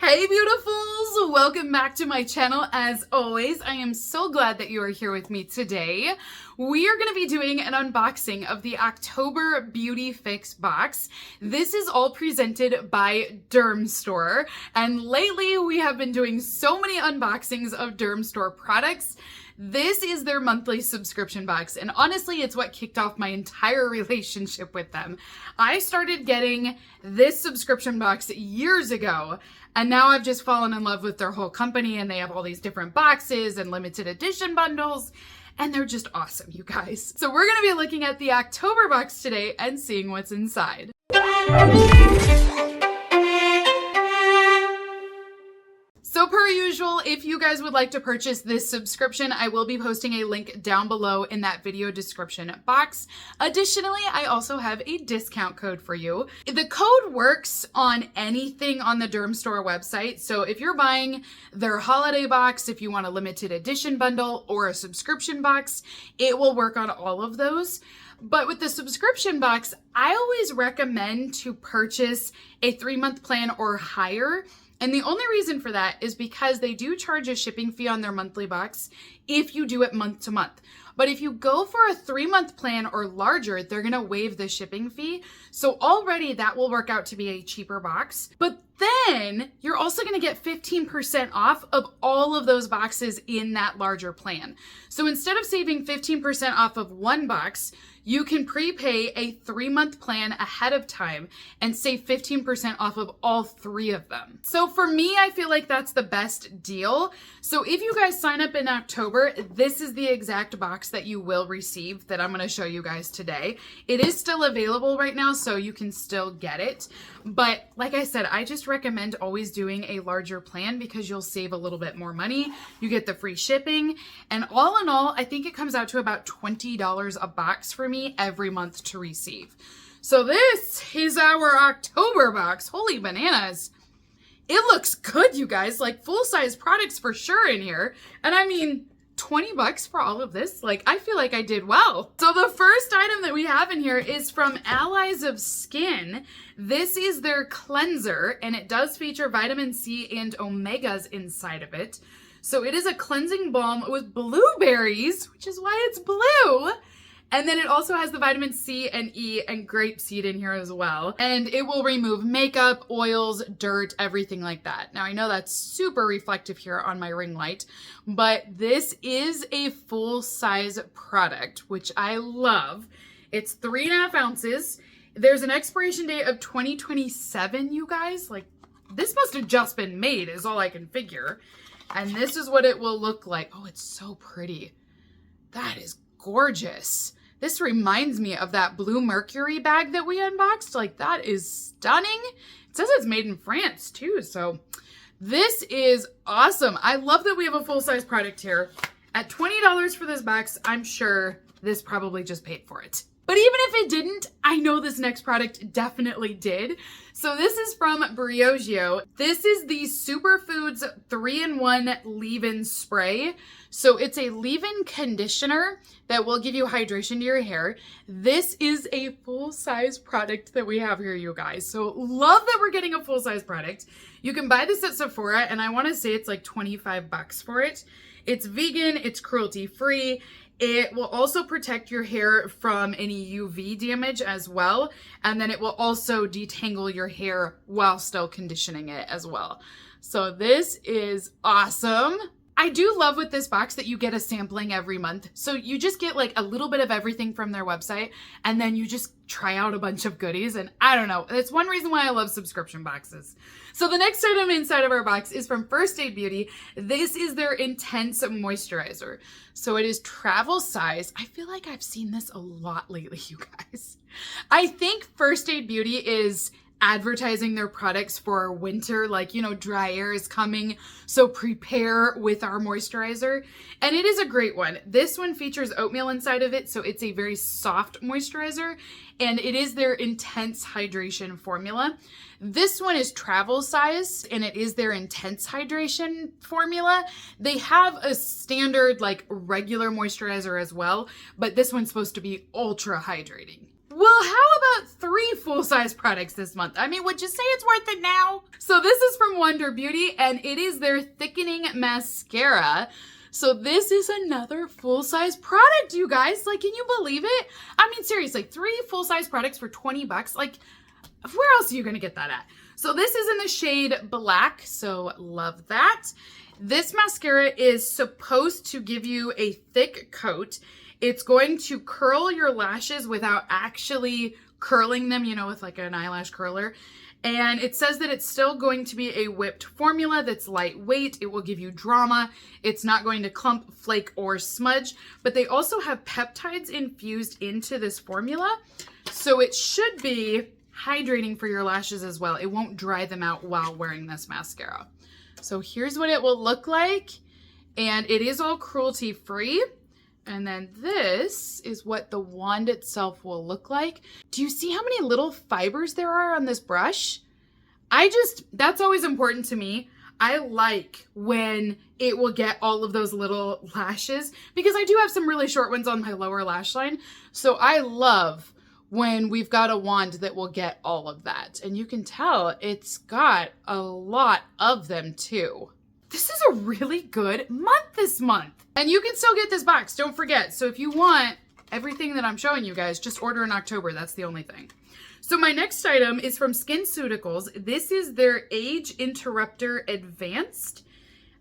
Hey beautifuls, welcome back to my channel. As always, I am so glad that you are here with me today. We are going to be doing an unboxing of the October BeautyFix box. This is all presented by Dermstore, and lately we have been doing so many unboxings of Dermstore products. This is their monthly subscription box, and honestly, it's what kicked off my entire relationship with them. I started getting this subscription box years ago, and now I've just fallen in love with their whole company, and they have all these different boxes and limited edition bundles, and they're just awesome, you guys. So we're gonna be looking at the October box today and seeing what's inside. So per usual, if you guys would like to purchase this subscription, I will be posting a link down below in that video description box. Additionally, I also have a discount code for you. The code works on anything on the Dermstore website. So if you're buying their holiday box, if you want a limited edition bundle or a subscription box, it will work on all of those. But with the subscription box, I always recommend to purchase a 3-month plan or higher. And the only reason for that is because they do charge a shipping fee on their monthly box if you do it month to month. But if you go for a 3-month plan or larger, they're gonna waive the shipping fee. So already that will work out to be a cheaper box. But then you're also gonna get 15% off of all of those boxes in that larger plan. So instead of saving 15% off of one box, you can prepay a 3-month plan ahead of time and save 15% off of all 3 of them. So for me, I feel like that's the best deal. So if you guys sign up in October, this is the exact box that you will receive that I'm gonna show you guys today. It is still available right now, so you can still get it. But like I said, I just recommend always doing a larger plan because you'll save a little bit more money. You get the free shipping, and all in all, I think it comes out to about $20 a box for me every month to receive. So this is our October box. Holy bananas. It looks good, you guys. Like full-size products for sure in here. And I mean, 20 bucks for all of this? Like, I feel like I did well. So the first item that we have in here is from Allies of Skin. This is their cleanser, and it does feature vitamin C and omegas inside of it. So it is a cleansing balm with blueberries, which is why it's blue. And then it also has the vitamin C and E and grapeseed in here as well. And it will remove makeup, oils, dirt, everything like that. Now I know that's super reflective here on my ring light, but this is a full-size product, which I love. It's 3.5 ounces. There's an expiration date of 2027, you guys. Like, this must have just been made is all I can figure. And this is what it will look like. Oh, it's so pretty. That is gorgeous. This reminds me of that Blue Mercury bag that we unboxed. Like, that is stunning. It says it's made in France too, so this is awesome. I love that we have a full-size product here. At $20 for this box, I'm sure this probably just paid for it. But even if it didn't, I know this next product definitely did. So this is from Bioio. This is the Superfoods 3-in-1 leave-in spray. So it's a leave-in conditioner that will give you hydration to your hair. This is a full-size product that we have here, you guys. So love that we're getting a full-size product. You can buy this at Sephora, and I want to say it's like 25 bucks for it. It's vegan, it's cruelty-free. It will also protect your hair from any UV damage as well. And then it will also detangle your hair while still conditioning it as well. So this is awesome. I do love with this box that you get a sampling every month. So you just get like a little bit of everything from their website, and then you just try out a bunch of goodies. And I don't know, that's one reason why I love subscription boxes. So the next item inside of our box is from First Aid Beauty. This is their Intense Moisturizer. So it is travel size. I feel like I've seen this a lot lately, you guys. I think First Aid Beauty is advertising their products for winter, like, you know, dry air is coming, so prepare with our moisturizer. And it is a great one. This one features oatmeal inside of it, so it's a very soft moisturizer, and it is their intense hydration formula. This one is travel size, and it is their intense hydration formula. They have a standard, like, regular moisturizer as well, but this one's supposed to be ultra hydrating. Well, how about 3 full-size products this month? I mean, would you say it's worth it now? So this is from Wonder Beauty, and it is their thickening mascara. So this is another full-size product, you guys. Like, can you believe it? I mean, seriously, 3 full-size products for 20 bucks. Like, where else are you gonna get that at? So this is in the shade Black, so love that. This mascara is supposed to give you a thick coat. It's going to curl your lashes without actually curling them, you know, with like an eyelash curler. And it says that it's still going to be a whipped formula that's lightweight. It will give you drama. It's not going to clump, flake, or smudge. But they also have peptides infused into this formula. So it should be hydrating for your lashes as well. It won't dry them out while wearing this mascara. So here's what it will look like. And it is all cruelty-free. And then this is what the wand itself will look like. Do you see how many little fibers there are on this brush? That's always important to me. I like when it will get all of those little lashes because I do have some really short ones on my lower lash line. So I love when we've got a wand that will get all of that. And you can tell it's got a lot of them too. This is a really good month this month. And you can still get this box, don't forget. So if you want everything that I'm showing you guys, just order in October. That's the only thing. So my next item is from SkinSual. This is their Age Interrupter Advanced.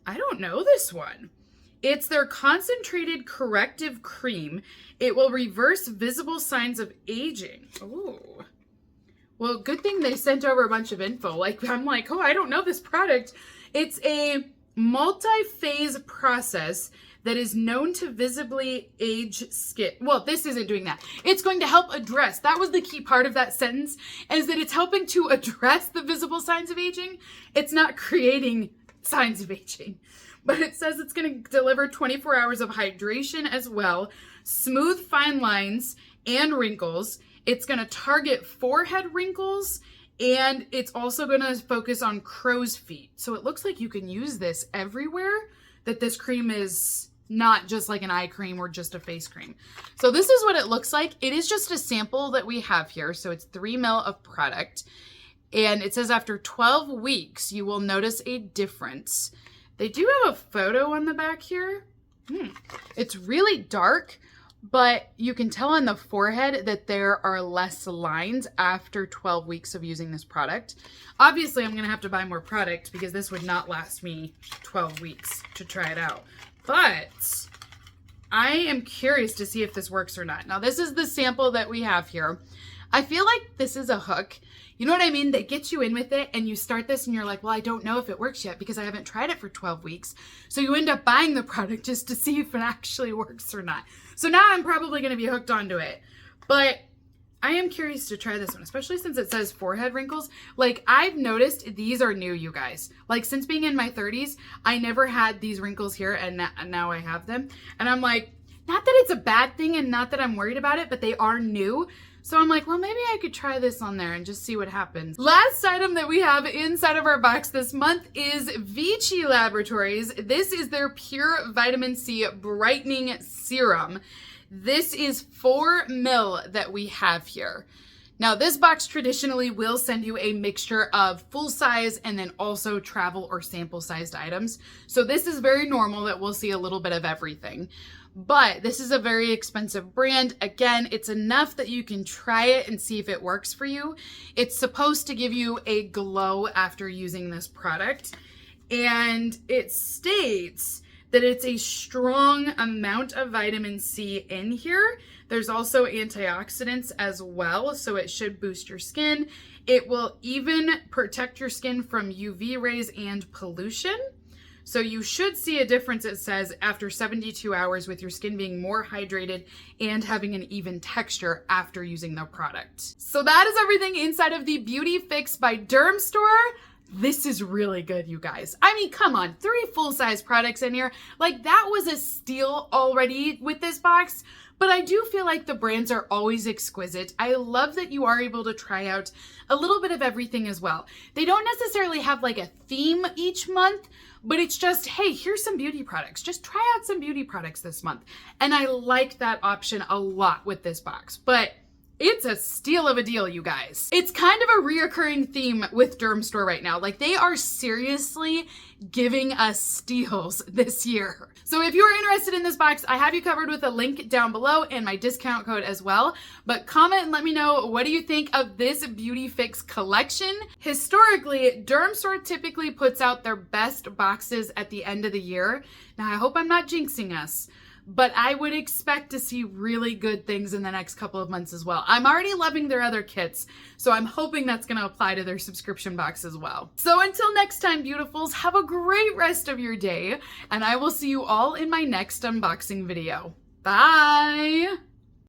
I don't know this one. It's their concentrated corrective cream. It will reverse visible signs of aging. Oh. Well, good thing they sent over a bunch of info. Like, I'm like, oh, I don't know this product. It's a multi-phase process that is known to visibly age skin. Well, this isn't doing that. It's going to help address, that was the key part of that sentence, is that it's helping to address the visible signs of aging. It's not creating signs of aging. But it says it's going to deliver 24 hours of hydration as well, smooth fine lines and wrinkles. It's going to target forehead wrinkles, and it's also going to focus on crow's feet. So it looks like you can use this everywhere, that this cream is not just like an eye cream or just a face cream. So this is what it looks like. It is just a sample that we have here. So it's 3 ml of product. And it says after 12 weeks, you will notice a difference. They do have a photo on the back here. It's really dark, but you can tell on the forehead that there are less lines after 12 weeks of using this product. Obviously, I'm gonna have to buy more product because this would not last me 12 weeks to try it out. But I am curious to see if this works or not. Now, this is the sample that we have here. I feel like this is a hook. You know what I mean? They get you in with it and you start this and you're like, well, I don't know if it works yet because I haven't tried it for 12 weeks. So you end up buying the product just to see if it actually works or not. So now I'm probably going to be hooked onto it. But I am curious to try this one, especially since it says forehead wrinkles. Like, I've noticed these are new, you guys. Like, since being in my 30s, I never had these wrinkles here, and now I have them. And I'm like, not that it's a bad thing and not that I'm worried about it, but they are new. So I'm like, well, maybe I could try this on there and just see what happens. Last item that we have inside of our box this month is vich Laboratories. This is their Pure Vitamin C Brightening Serum. This is 4 ml that we have here. Now, this box traditionally will send you a mixture of full size and then also travel or sample sized items. So this is very normal that we'll see a little bit of everything. But this is a very expensive brand. Again, it's enough that you can try it and see if it works for you. It's supposed to give you a glow after using this product. And it states that it's a strong amount of vitamin C in here. There's also antioxidants as well, so it should boost your skin. It will even protect your skin from UV rays and pollution. So you should see a difference, it says, after 72 hours with your skin being more hydrated and having an even texture after using the product. So that is everything inside of the BeautyFix by Dermstore. This is really good, you guys. I mean, come on, 3 full-size products in here. Like, that was a steal already with this box. But I do feel like the brands are always exquisite. I love that you are able to try out a little bit of everything as well. They don't necessarily have like a theme each month, but it's just, hey, here's some beauty products. Just try out some beauty products this month. And I like that option a lot with this box. But It's a steal of a deal, you guys. It's kind of a reoccurring theme with Dermstore right now. Like, they are seriously giving us steals this year. So if you're interested in this box, I have you covered with a link down below and my discount code as well. But comment and let me know, what do you think of this BeautyFix collection? Historically, Dermstore typically puts out their best boxes at the end of the year. Now, I hope I'm not jinxing us, but I would expect to see really good things in the next couple of months as well. I'm already loving their other kits, so I'm hoping that's gonna apply to their subscription box as well. So until next time, beautifuls, have a great rest of your day, and I will see you all in my next unboxing video. Bye!